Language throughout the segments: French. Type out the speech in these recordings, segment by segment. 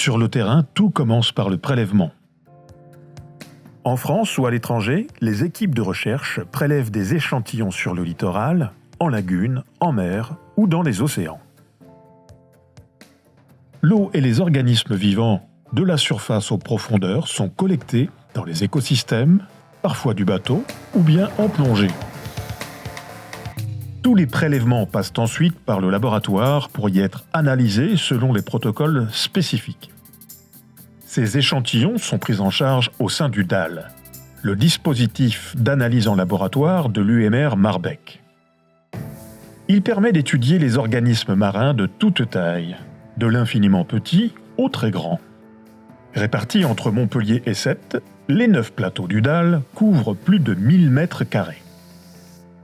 Sur le terrain, tout commence par le prélèvement. En France ou à l'étranger, les équipes de recherche prélèvent des échantillons sur le littoral, en lagune, en mer ou dans les océans. L'eau et les organismes vivants, de la surface aux profondeurs, sont collectés dans les écosystèmes, parfois du bateau ou bien en plongée. Tous les prélèvements passent ensuite par le laboratoire pour y être analysés selon les protocoles spécifiques. Ces échantillons sont pris en charge au sein du DAL, le dispositif d'analyse en laboratoire de l'UMR Marbeck. Il permet d'étudier les organismes marins de toute taille, de l'infiniment petit au très grand. Répartis entre Montpellier et Sète, les 9 plateaux du DAL couvrent plus de 1000 mètres carrés.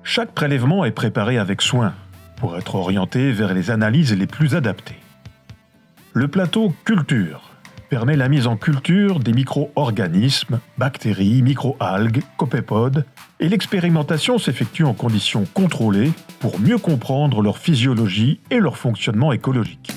Chaque prélèvement est préparé avec soin pour être orienté vers les analyses les plus adaptées. Le plateau culture permet la mise en culture des micro-organismes, bactéries, micro-algues, copépodes, et l'expérimentation s'effectue en conditions contrôlées pour mieux comprendre leur physiologie et leur fonctionnement écologique.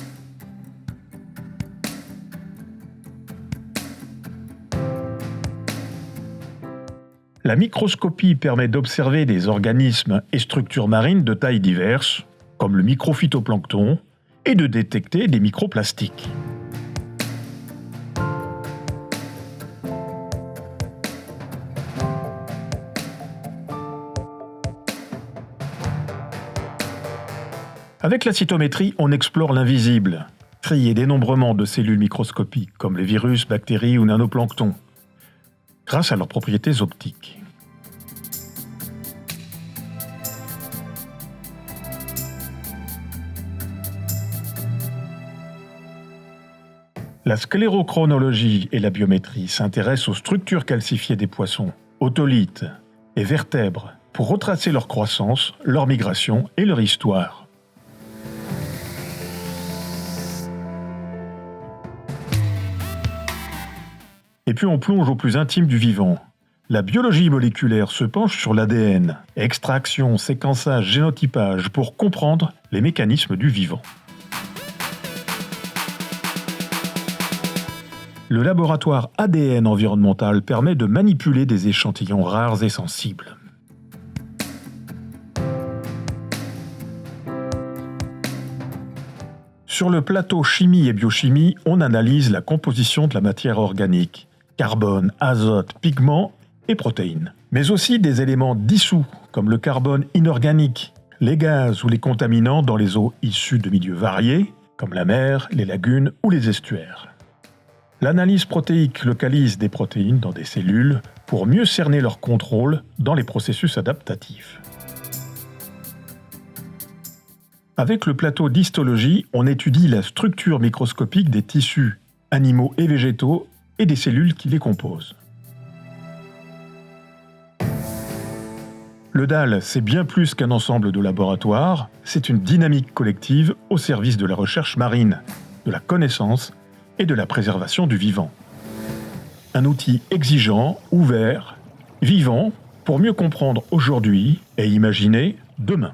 La microscopie permet d'observer des organismes et structures marines de tailles diverses, comme le microphytoplancton, et de détecter des microplastiques. Avec la cytométrie, on explore l'invisible, tri et dénombrement de cellules microscopiques comme les virus, bactéries ou nanoplancton, grâce à leurs propriétés optiques. La sclérochronologie et la biométrie s'intéressent aux structures calcifiées des poissons, otolithes et vertèbres pour retracer leur croissance, leur migration et leur histoire. Et puis on plonge au plus intime du vivant. La biologie moléculaire se penche sur l'ADN, extraction, séquençage, génotypage pour comprendre les mécanismes du vivant. Le laboratoire ADN environnemental permet de manipuler des échantillons rares et sensibles. Sur le plateau chimie et biochimie, on analyse la composition de la matière organique, carbone, azote, pigments et protéines. Mais aussi des éléments dissous, comme le carbone inorganique, les gaz ou les contaminants dans les eaux issues de milieux variés, comme la mer, les lagunes ou les estuaires. L'analyse protéique localise des protéines dans des cellules pour mieux cerner leur contrôle dans les processus adaptatifs. Avec le plateau d'histologie, on étudie la structure microscopique des tissus, animaux et végétaux, et des cellules qui les composent. Le DAL, c'est bien plus qu'un ensemble de laboratoires, c'est une dynamique collective au service de la recherche marine, de la connaissance et de la préservation du vivant. Un outil exigeant, ouvert, vivant, pour mieux comprendre aujourd'hui et imaginer demain.